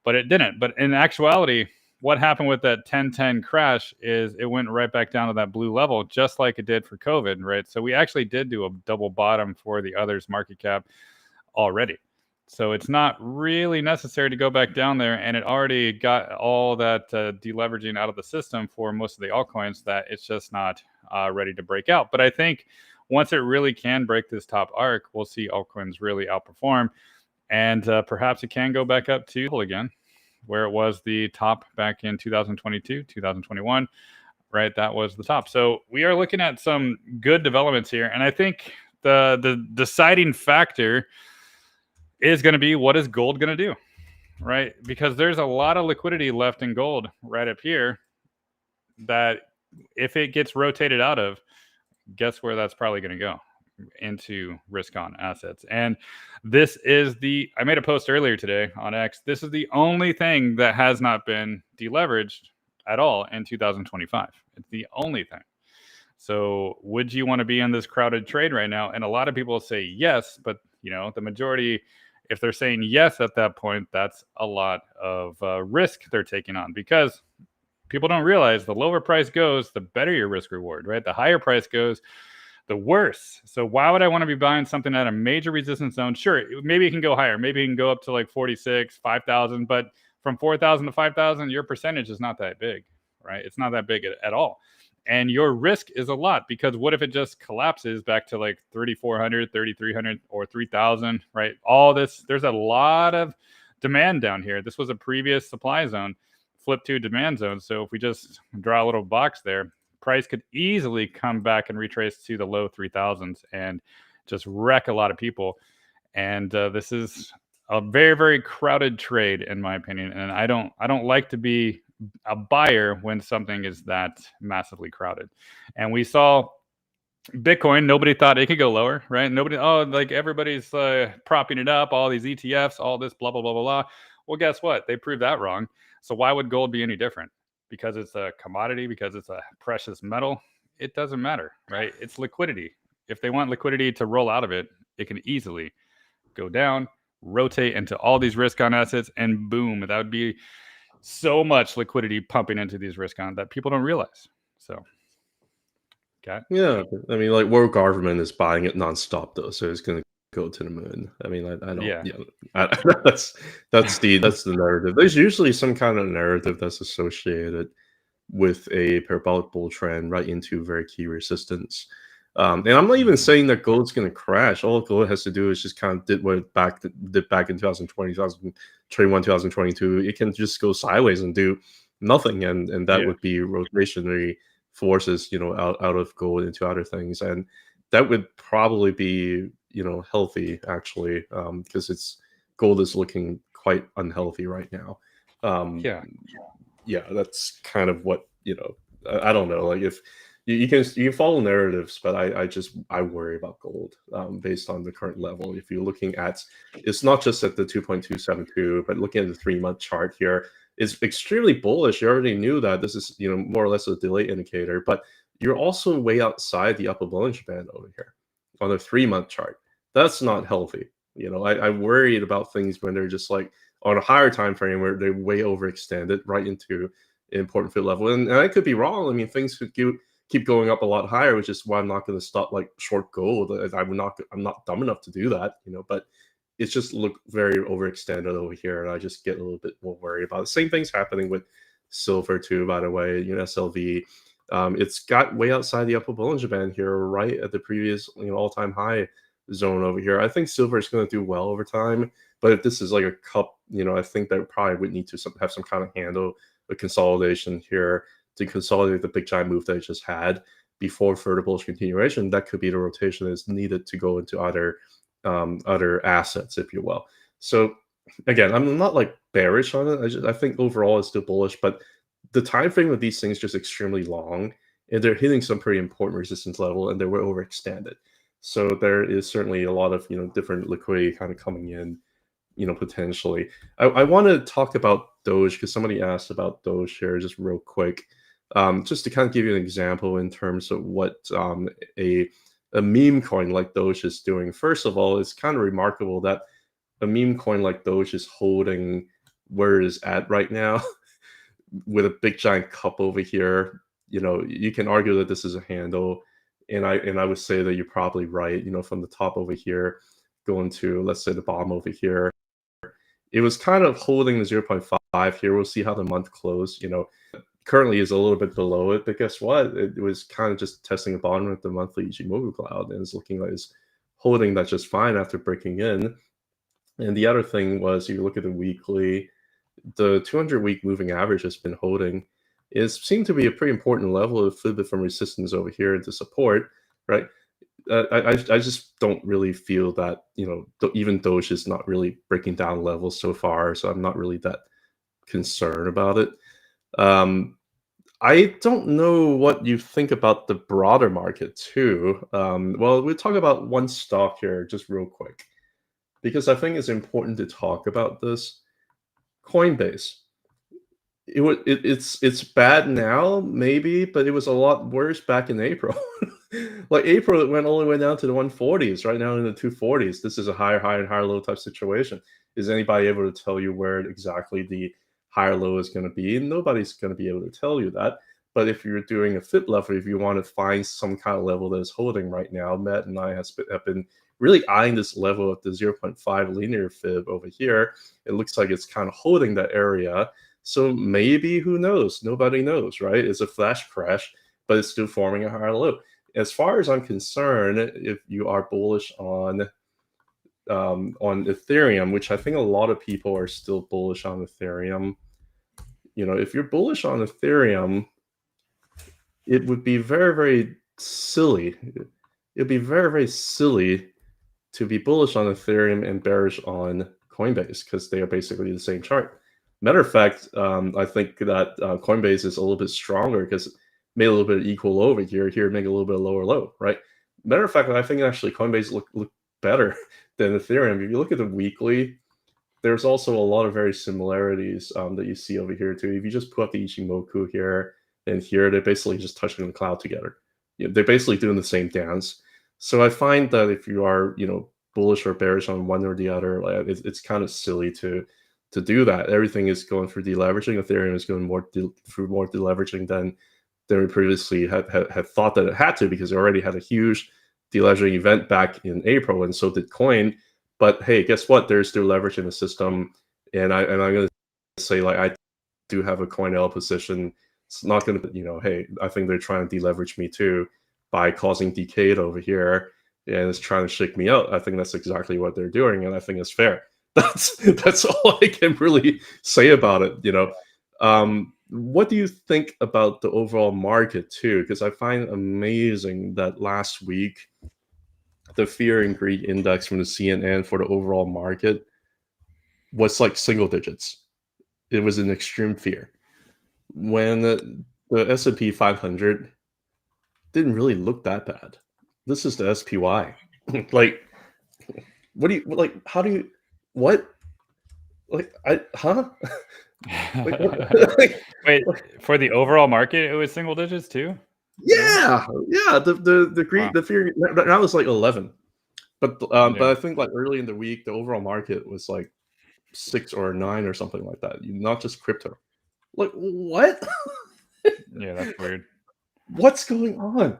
but it didn't. But in actuality, what happened with that 1010 crash is it went right back down to that blue level, just like it did for COVID, right? So we actually did do a double bottom for the others market cap already. So it's not really necessary to go back down there, and it already got all that deleveraging out of the system for most of the altcoins that it's just not ready to break out. But I think once it really can break this top arc, we'll see altcoins really outperform, and perhaps it can go back up to again, where it was the top back in 2022, 2021, right? That was the top. So we are looking at some good developments here, and I think the deciding factor is going to be, what is gold going to do, right? Because there's a lot of liquidity left in gold right up here that if it gets rotated out of, guess where that's probably going to go? Into risk on assets. And this is I made a post earlier today on X. This is the only thing that has not been deleveraged at all in 2025. It's the only thing. So would you want to be in this crowded trade right now? And a lot of people say yes, but the majority, if they're saying yes at that point, that's a lot of risk they're taking on, because people don't realize the lower price goes, the better your risk reward, right? The higher price goes, the worse. So why would I want to be buying something at a major resistance zone? Sure, maybe it can go higher. Maybe it can go up to like 46, 5,000, but from 4,000 to 5,000, your percentage is not that big, right? It's not that big at all. And your risk is a lot, because what if it just collapses back to like 3,400, 3,300, or 3,000, right? All this, there's a lot of demand down here. This was a previous supply zone, flip to demand zone. So if we just draw a little box there, price could easily come back and retrace to the low 3,000s and just wreck a lot of people. And this is a very, very crowded trade, in my opinion. And I don't like to be a buyer when something is that massively crowded. And we saw Bitcoin, nobody thought it could go lower, right? Everybody's propping it up, all these ETFs, all this blah, blah, blah, blah, blah. Well, guess what? They proved that wrong. So why would gold be any different? Because it's a commodity, because it's a precious metal? It doesn't matter, right? It's liquidity. If they want liquidity to roll out of it, it can easily go down, rotate into all these risk on assets, and boom, that would be so much liquidity pumping into these risk on that people don't realize. So, okay. Yeah, I mean, like, world government is buying it nonstop though, so it's going to go to the moon. I mean, I don't. Yeah. That's the narrative. There's usually some kind of narrative that's associated with a parabolic bull trend right into very key resistance. And I'm not even saying that gold's going to crash. All gold has to do is just kind of did back in 2020, 2021, 2022. It can just go sideways and do nothing, and that would be rotationary forces, out of gold into other things, and that would probably be healthy actually, because gold is looking quite unhealthy right now. Yeah, that's kind of what I don't know. Like, if you can follow narratives, but I worry about gold based on the current level. If you're looking at, it's not just at the 2.272, but looking at the 3-month chart here, is extremely bullish. You already knew that this is more or less a delay indicator, but you're also way outside the upper Bollinger Band over here on the 3-month chart. That's not healthy. I worried about things when they're just like on a higher time frame where they're way overextended right into important fit level, and I could be wrong. I mean, things could keep going up a lot higher, which is why I'm not going to stop like short gold. I'm not dumb enough to do that, but it's just look very overextended over here, and I just get a little bit more worried about it. Same thing's happening with silver too, by the way. SLV, it's got way outside the upper Bollinger Band here, right at the previous all-time high zone over here. I think silver is going to do well over time, but if this is like a cup, I think that probably would need to have some kind of handle, a consolidation here to consolidate the big giant move that it just had before further bullish continuation. That could be the rotation that's needed to go into other assets, if you will. So again, I'm not like bearish on it. I think overall it's still bullish, but the time frame of these things is just extremely long, and they're hitting some pretty important resistance level, and they were overextended. So there is certainly a lot of different liquidity kind of coming in, potentially. I want to talk about Doge, because somebody asked about Doge here just real quick, just to kind of give you an example in terms of what a meme coin like Doge is doing. First of all, it's kind of remarkable that a meme coin like Doge is holding where it is at right now with a big giant cup over here. You can argue that this is a handle, and I would say that you're probably right. From the top over here going to, let's say, the bottom over here, it was kind of holding the 0.5 here. We'll see how the month closed. Currently is a little bit below it, but guess what? It was kind of just testing the bottom of the monthly Ichimoku cloud, and it's looking like it's holding that just fine after breaking in. And the other thing was, you look at the weekly, the 200-week moving average has been holding. It seemed to be a pretty important level of flip from resistance over here into support, right? I just don't really feel that, even Doge is not really breaking down levels so far, so I'm not really that concerned about it. I don't know what you think about the broader market too. Well, we'll talk about one stock here just real quick because I think it's important to talk about this. Coinbase. It's bad now, maybe, but it was a lot worse back in April. Like April, it went all the way down to the 140s. Right now in the 240s. This is a higher high and higher low type situation. Is anybody able to tell you where exactly the higher low is going to be? Nobody's going to be able to tell you that. But if you're doing a fit level, if you want to find some kind of level that is holding right now, Matt and I have been really eyeing this level of the 0.5 linear fib over here. It looks like it's kind of holding that area. So maybe, who knows? Nobody knows, right? It's a flash crash, but it's still forming a higher low. As far as I'm concerned, if you are bullish on Ethereum, which I think a lot of people are still bullish on Ethereum, if you're bullish on Ethereum, it would be very, very silly. It'd be very, very silly to be bullish on Ethereum and bearish on Coinbase because they are basically the same chart. Matter of fact, I think that Coinbase is a little bit stronger because made a little bit of equal low over here. Here, make a little bit lower low, right? Matter of fact, I think actually Coinbase look better than Ethereum. If you look at the weekly, there's also a lot of very similarities that you see over here too. If you just put up the Ichimoku here and here, they're basically just touching the cloud together. They're basically doing the same dance. So I find that if you are, bullish or bearish on one or the other, it's kind of silly to do that. Everything is going through deleveraging. Ethereum is going through more deleveraging than we previously had thought that it had to, because it already had a huge deleveraging event back in April, and so did Coin. But hey, guess what? There's still leverage in the system, and I'm going to say, like, I do have a CoinL position. It's not going to, hey, I think they're trying to deleverage me too by causing Decade over here, and it's trying to shake me out. I think that's exactly what they're doing, and I think it's fair. That's all I can really say about it. What do you think about the overall market too? Because I find amazing that last week the fear and greed index from the CNN for the overall market was like single digits. It was an extreme fear. When the S&P 500 didn't really look that bad. This is the SPY. Like, what do you like? How do you what? Like, Wait, for the overall market, it was single digits too? Yeah. The greed, Wow. the fear, that was like 11. But Yeah. but I think like early in the week, the overall market was like 6 or 9 or something like that. Not just crypto. Like, what? Yeah, that's weird. What's going on?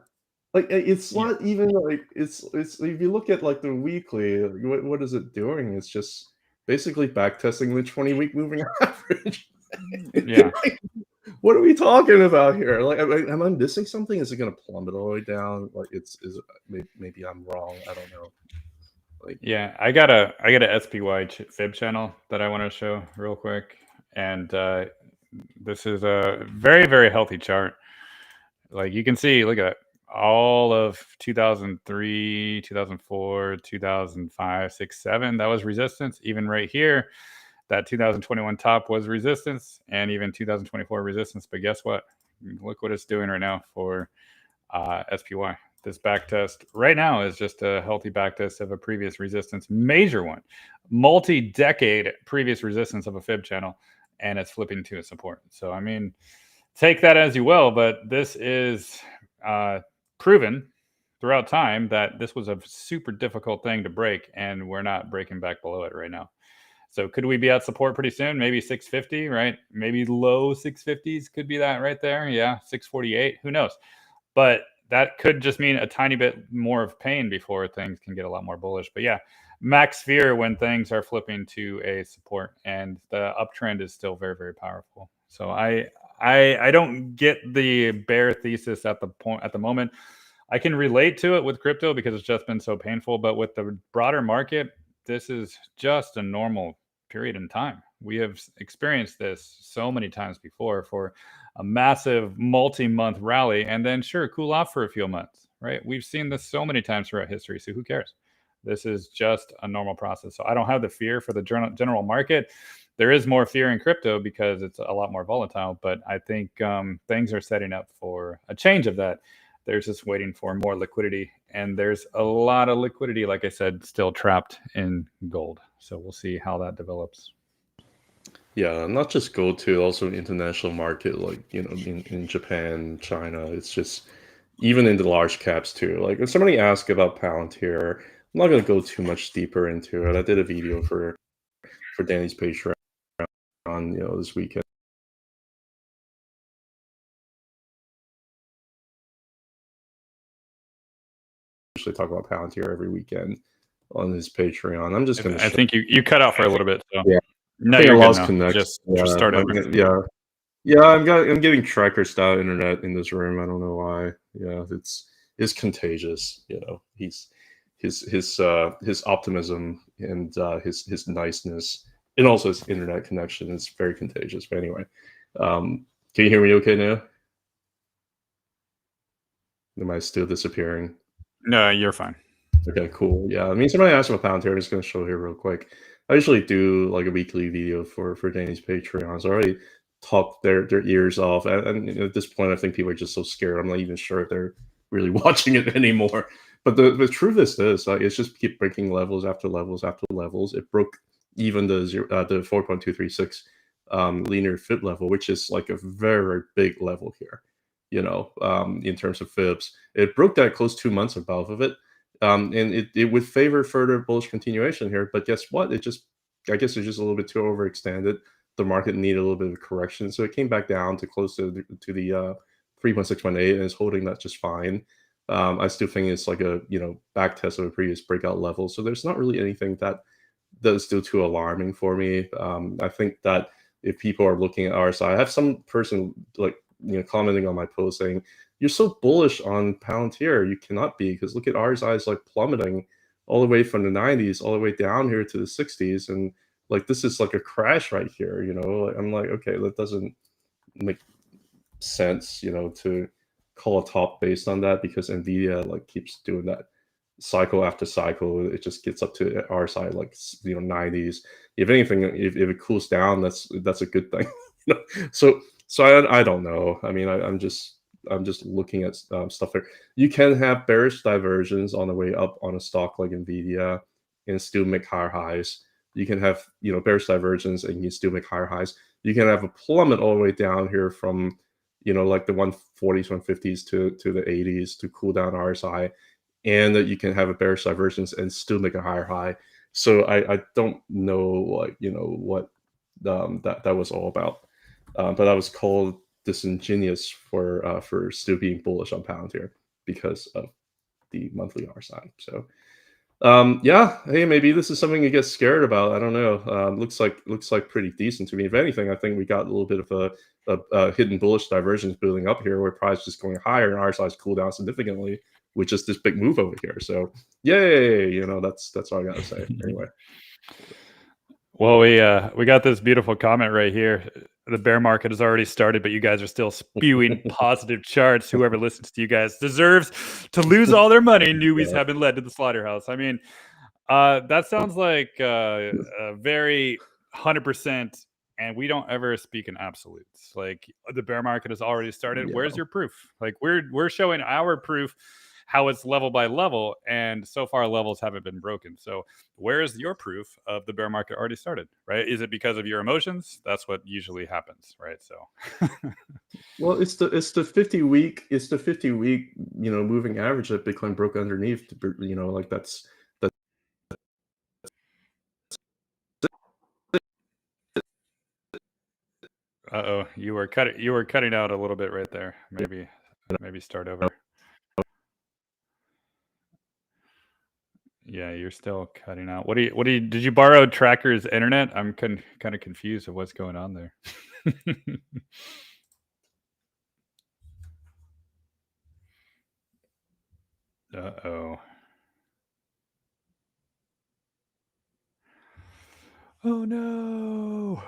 Like, it's Yeah. not even like it's if you look at like the weekly, what is it doing? It's just basically backtesting the 20-week moving average. Yeah. What are we talking about here? Like, am I missing something? Is it going to plummet all the way down? Like, maybe I'm wrong. I don't know. Like, Yeah, I got a SPY fib channel that I want to show real quick, and this is a very, very healthy chart. Like, you can see, look at all of 2003, 2004, 2005, 6, 7. That was resistance. Even right here, that 2021 top was resistance, and even 2024 resistance. But guess what? Look what it's doing right now for SPY. This back test right now is just a healthy back test of a previous resistance, major one, multi-decade previous resistance of a fib channel, and it's flipping to a support. So, I mean, take that as you will, but this is proven throughout time that this was a super difficult thing to break, and we're not breaking back below it right now. So could we be at support pretty soon? Maybe 650, right? Maybe low 650s could be that right there. Yeah, 648. Who knows? But that could just mean a tiny bit more of pain before things can get a lot more bullish. But yeah, max fear when things are flipping to a support, and the uptrend is still very, very powerful. So I don't get the bear thesis at the moment. I can relate to it with crypto because it's just been so painful. But with the broader market, this is just a normal period in time. We have experienced this so many times before for a massive multi-month rally and then sure cool off for a few months, right? We've seen this so many times throughout history. So who cares? This is just a normal process. So I don't have the fear for the general market. there is more fear in crypto because it's a lot more volatile. But I think things are setting up for a change of that. There's just waiting for more liquidity, and there's a lot of liquidity, like I said, still trapped in gold. So we'll see how that develops. Yeah, not just gold too, also international market, like, in Japan, China. It's just even in the large caps too. Like, if somebody asks about Palantir, I'm not gonna go too much deeper into it. I did a video for Danny's Patreon, this weekend. Usually talk about Palantir every weekend on his Patreon. I'm just gonna I think you cut out for a little bit. So Yeah. no, I think I you're good lost now. connection. Just start over. Yeah, I'm getting tracker style internet in this room. I don't know why. Yeah, it's contagious. His optimism and his niceness, and also his internet connection is very contagious. But anyway, can you hear me okay now? Am I still disappearing? No, you're fine. Okay, cool. Yeah, I mean, somebody asked about Palantir. I'm just going to show here real quick. I usually do like a weekly video for Danny's Patreons. I already talked their ears off, and at this point, I think people are just so scared. I'm not even sure if they're really watching it anymore. But the truth is this: it's just keep breaking levels after levels after levels. It broke even the 4.236 linear fit level, which is like a very big level here. In terms of fibs, it broke that close 2 months above of it. And it would favor further bullish continuation here. But guess what? I guess it's just a little bit too overextended. The market needed a little bit of correction. So it came back down to close to the 3.618 and is holding that just fine. I still think it's like a, back test of a previous breakout level. So there's not really anything that is still too alarming for me. I think that if people are looking at RSI, I have some person like, commenting on my post saying, you're so bullish on Palantir. You cannot be, because look at RSI is like plummeting all the way from the 90s all the way down here to the 60s, and like this is like a crash right here. I'm like, okay, that doesn't make sense, to call a top based on that, because Nvidia like keeps doing that cycle after cycle. It just gets up to RSI like 90s. If anything, if it cools down, that's a good thing. So I don't know. I mean, I'm just looking at stuff there. You can have bearish diversions on the way up on a stock like Nvidia and still make higher highs. You can have bearish divergence and you still make higher highs. You can have a plummet all the way down here from like the 140s, 150s to the 80s to cool down RSI, and that you can have a bearish divergence and still make a higher high. So I don't know what that was all about. But I was called disingenuous for still being bullish on Palantir because of the monthly RSI. So yeah, hey, maybe this is something you get scared about. I don't know. Looks like pretty decent to me. If anything, I think we got a little bit of a hidden bullish divergence building up here, where price just going higher and RSI is cooled down significantly with just this big move over here. So yay, that's all I gotta say. Anyway. Well, we got this beautiful comment right here. The bear market has already started, but you guys are still spewing positive charts. Whoever listens to you guys deserves to lose all their money. Newbies have been led to the slaughterhouse. I mean, that sounds like a very 100%. And we don't ever speak in absolutes. Like, the bear market has already started. Yeah. Where's your proof? Like, we're showing our proof, how it's level by level, and so far levels haven't been broken. So where is your proof of the bear market already started, right? Is it because of your emotions? That's what usually happens, right? So well, it's the 50-week moving average that Bitcoin broke underneath. Like that's uh-oh, you were cutting out a little bit right there. Maybe start over. Yeah, you're still cutting out. Did you borrow Tracker's internet? I'm kind of confused of what's going on there. Uh-oh. Oh no.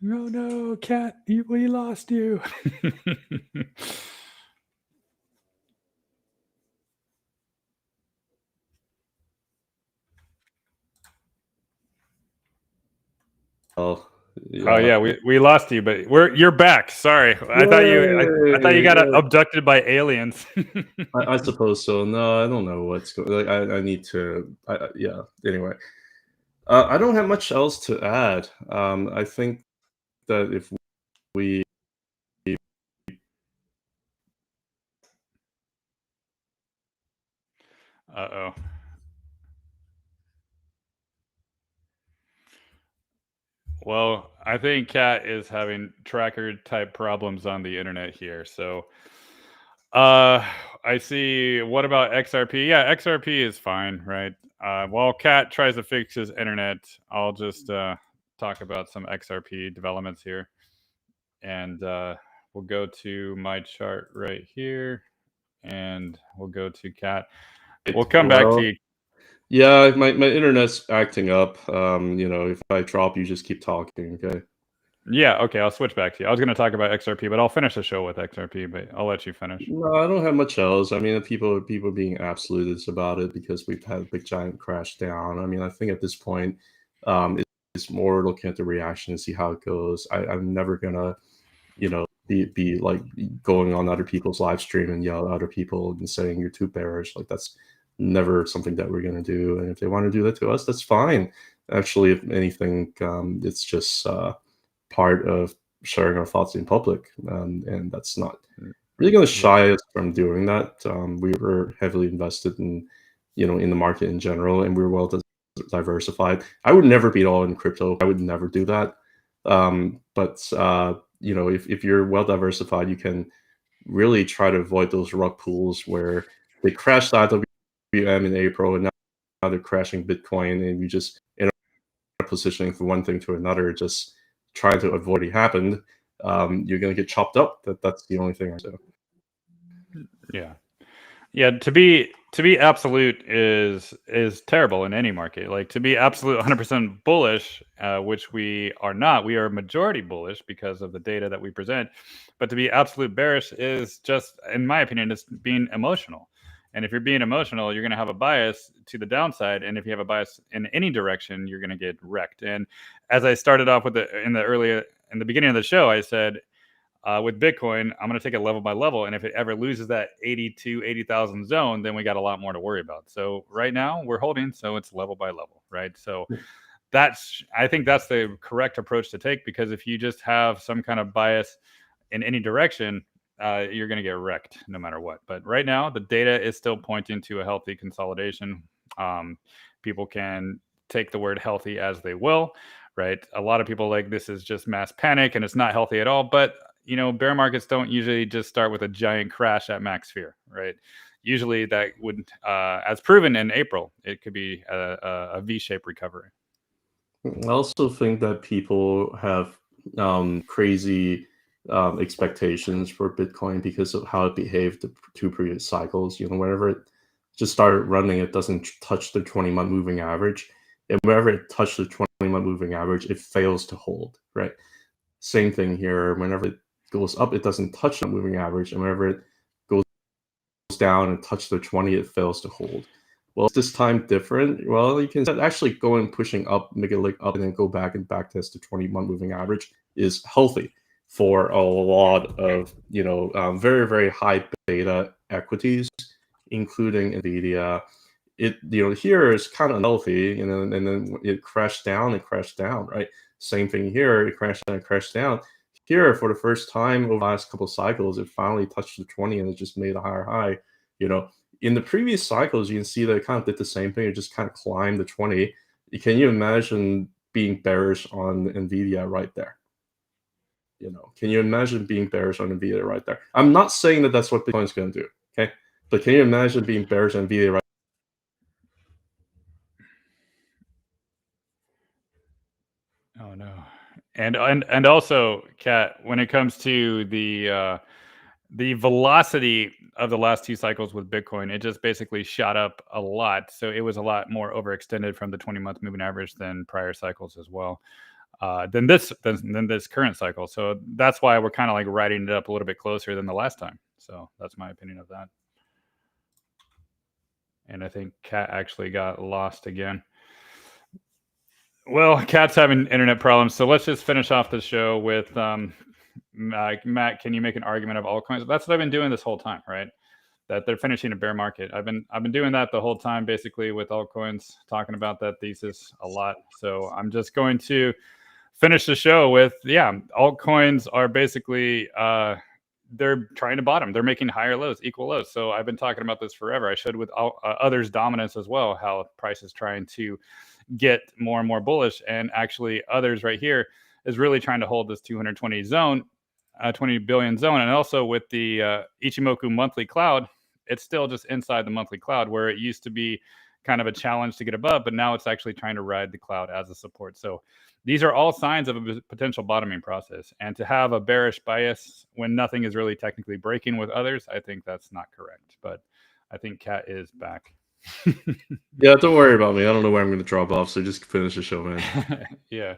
Oh no, cat, we lost you. well, Oh yeah, we lost you, but you're back. Sorry, I thought you got Yay! abducted by aliens. I suppose so. No, I don't know what's going. Like, I need to. Yeah. Anyway, I don't have much else to add. I think that if we Uh-oh. Well, I think Kat is having tracker type problems on the internet here. So, I see. What about XRP? Yeah, XRP is fine, right? While Kat tries to fix his internet, I'll just talk about some XRP developments here, and we'll go to my chart right here, and we'll go to Kat. We'll come back to well, you. yeah, my internet's acting up. If I drop, you just keep talking. Okay. Yeah, okay, I'll switch back to you. I was going to talk about XRP, but I'll finish the show with XRP, but I'll let you finish. No, I don't have much else. I mean, people being absolutist about it because we've had a big giant crash down. I mean, I think at this point, it's more looking at the reaction and see how it goes. I'm never gonna, be like going on other people's live stream and yell at other people and saying you're too bearish. Like that's never something that we're gonna do. And if they want to do that to us, that's fine. Actually, if anything, it's just part of sharing our thoughts in public, and that's not really going to Yeah. shy us from doing that. We were heavily invested in the market in general, and we were well diversified. I would never be all in crypto. I would never do that. But if you're well diversified, you can really try to avoid those rug pulls where they crashed IWM in April and now they're crashing Bitcoin, and you just end up positioning from one thing to another, just trying to avoid it happened. You're going to get chopped up. That's the only thing I do. Yeah. Yeah, to be absolute is terrible in any market. Like to be absolute 100% bullish, which we are not. We are majority bullish because of the data that we present. But to be absolute bearish is just, in my opinion, it's being emotional. And if you're being emotional, you're going to have a bias to the downside. And if you have a bias in any direction, you're going to get wrecked. And as I started off with in the beginning of the show, I said with Bitcoin, I'm going to take it level by level. And if it ever loses that 80,000 zone, then we got a lot more to worry about. So right now we're holding, so it's level by level, right? So I think that's the correct approach to take, because if you just have some kind of bias in any direction, you're going to get wrecked no matter what. But right now, the data is still pointing to a healthy consolidation. People can take the word healthy as they will, right? A lot of people like this is just mass panic and it's not healthy at all. But bear markets don't usually just start with a giant crash at max fear, right? Usually that would, as proven in April, it could be a V-shaped recovery. I also think that people have crazy expectations for Bitcoin because of how it behaved the two previous cycles. Whenever it just started running, it doesn't touch the 20-month moving average. And whenever it touched the 20-month moving average, it fails to hold, right? Same thing here. Whenever it goes up, it doesn't touch the moving average. And whenever it goes down and touch the 20, it fails to hold. Well, is this time different? Well, you can actually go and pushing up, make it like up, and then go back and back test the 20-month moving average is healthy for a lot of very very high beta equities, including Nvidia. It here is kind of healthy, and then it crashed down and crashed down, right? Same thing here, it crashed down and crashed down. Here, for the first time over the last couple of cycles, it finally touched the 20 and it just made a higher high. In the previous cycles, you can see that it kind of did the same thing. It just kind of climbed the 20. Can you imagine being bearish on Nvidia right there? Can you imagine being bearish on Nvidia right there? I'm not saying that that's what Bitcoin's going to do, okay? But can you imagine being bearish on Nvidia right? Oh no. And also, Kat, when it comes to the velocity of the last two cycles with Bitcoin, it just basically shot up a lot. So it was a lot more overextended from the 20-month moving average than prior cycles as well. Than this current cycle. So that's why we're kind of like riding it up a little bit closer than the last time. So that's my opinion of that. And I think Kat actually got lost again. Well, Cat's having internet problems, so let's just finish off the show with Matt. Can you make an argument of altcoins? That's what I've been doing this whole time, right? That they're finishing a bear market. I've been doing that the whole time, basically with altcoins, talking about that thesis a lot. So I'm just going to finish the show with altcoins are basically they're trying to bottom. They're making higher lows, equal lows. So I've been talking about this forever. I showed with others' dominance as well how price is trying to get more and more bullish, and actually others right here is really trying to hold this 220 zone, 20 billion zone, and also with the Ichimoku monthly cloud, it's still just inside the monthly cloud where it used to be kind of a challenge to get above, but now it's actually trying to ride the cloud as a support. So these are all signs of a potential bottoming process. And to have a bearish bias when nothing is really technically breaking with others, I think that's not correct. But I think Cat is back. Yeah, don't worry about me. I don't know where I'm going to drop off, so just finish the show, man. Yeah.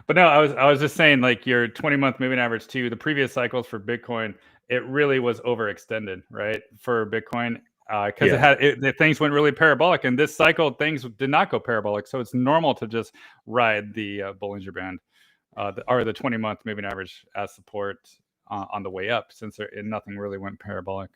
But no, I was just saying, like, your 20-month moving average too, the previous cycles for Bitcoin, it really was overextended, right? For Bitcoin, because the things went really parabolic, and this cycle things did not go parabolic. So it's normal to just ride the Bollinger Band, or the 20-month moving average as support on the way up, since nothing really went parabolic.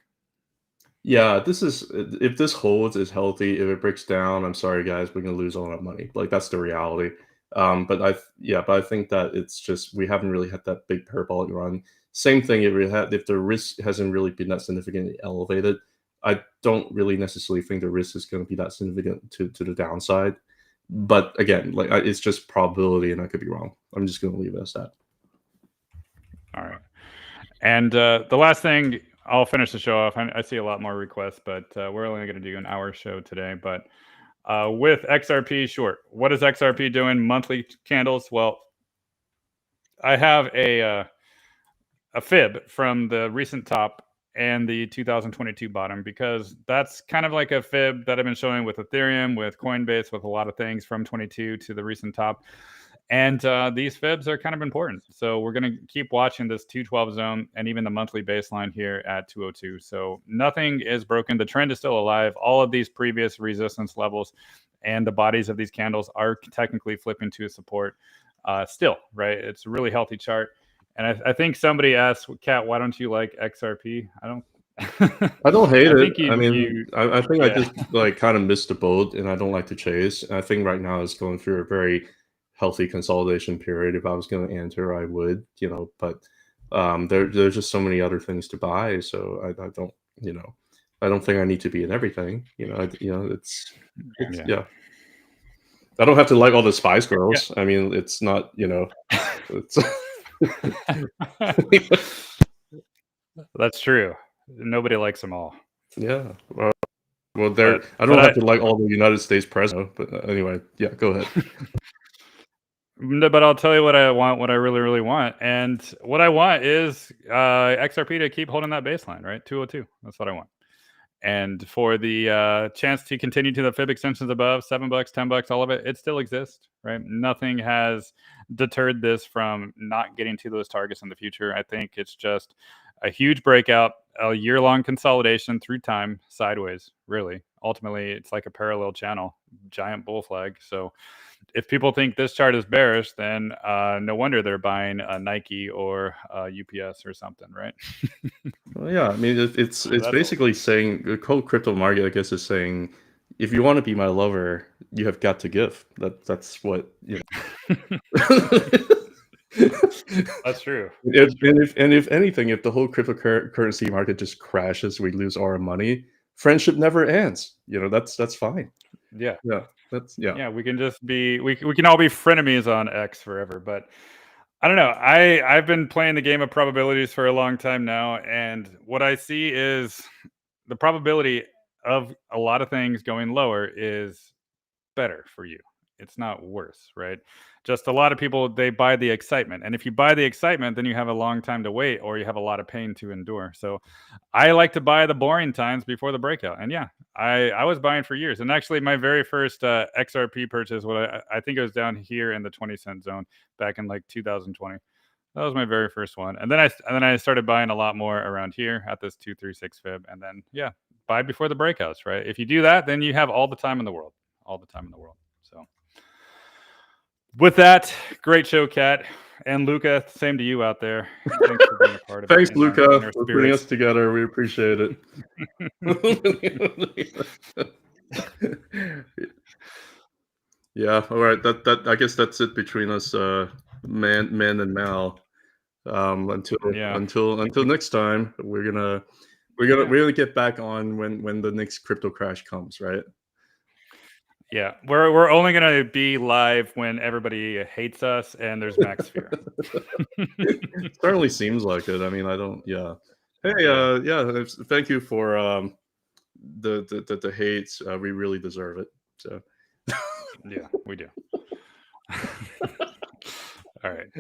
Yeah, this is if this holds is healthy. If it breaks down, I'm sorry guys, we're gonna lose all that money. Like that's the reality. But I think that it's just we haven't really had that big parabolic run. Same thing if the risk hasn't really been that significantly elevated. I don't really necessarily think the risk is going to be that significant to the downside. But again, like it's just probability, and I could be wrong. I'm just going to leave it as that. All right. And the last thing, I'll finish the show off. I see a lot more requests, but we're only going to do an hour show today. But with XRP short, what is XRP doing? Monthly candles. Well, I have a fib from the recent top and the 2022 bottom, because that's kind of like a fib that I've been showing with Ethereum, with Coinbase, with a lot of things from 22 to the recent top. And these fibs are kind of important. So we're going to keep watching this 212 zone and even the monthly baseline here at 202. So nothing is broken. The trend is still alive. All of these previous resistance levels and the bodies of these candles are technically flipping to support still, right? It's a really healthy chart. And I think somebody asked, Cat, why don't you like XRP? I don't. I don't hate it. I think yeah. I just like kind of missed the boat, and I don't like to chase. And I think right now it's going through a very healthy consolidation period. If I was going to enter, I would, but there's just so many other things to buy. So I don't, I don't think I need to be in everything. It's yeah. I don't have to like all the Spice Girls. Yeah. I mean, it's not, it's. That's true. Nobody likes them all. Yeah. Well, I don't have to like all the United States president, but anyway, yeah, go ahead. But I'll tell you what I want, what I really, really want. And what I want is XRP to keep holding that baseline, right? 202. That's what I want. And for the chance to continue to the fib extensions above, $7, $10, all of it, it still exists, right? Nothing has deterred this from not getting to those targets in the future. I think it's just a huge breakout, a year-long consolidation through time, sideways, really. Ultimately, it's like a parallel channel, giant bull flag. So if people think this chart is bearish, then no wonder they're buying a Nike or UPS or something, right? Well, yeah, I mean, it's basically saying the whole crypto market, I guess, is saying, if you want to be my lover, you have got to give. That's what That's true. If anything, if the whole cryptocurrency market just crashes, we lose our money. Friendship never ends. That's fine. Yeah. Yeah. We can just be we can all be frenemies on X forever. But I don't know. I've been playing the game of probabilities for a long time now, and what I see is the probability of a lot of things going lower is better for you. It's not worse, right? Just a lot of people, they buy the excitement. And if you buy the excitement, then you have a long time to wait, or you have a lot of pain to endure. So I like to buy the boring times before the breakout. And yeah, I was buying for years. And actually my very first XRP purchase, I think it was down here in the 20-cent zone back in like 2020. That was my very first one. And then I started buying a lot more around here at this 236 fib. And then buy before the breakouts, right? If you do that, then you have all the time in the world. All the time in the world. So With that, great show, Kat. And Luca, same to you out there. Thanks for being a part of Thanks, it. in Luca, our for putting us spirits. together. We appreciate it. Yeah. All right. That I guess that's it between us, man and Mal. Until Yeah. next time, we're gonna get back on when the next crypto crash comes, right? Yeah. We're only gonna be live when everybody hates us and there's max fear. Certainly seems like it. I mean, I don't. Yeah. Hey. Yeah. Yeah. Thank you for the hates. We really deserve it. So. Yeah, we do. All right.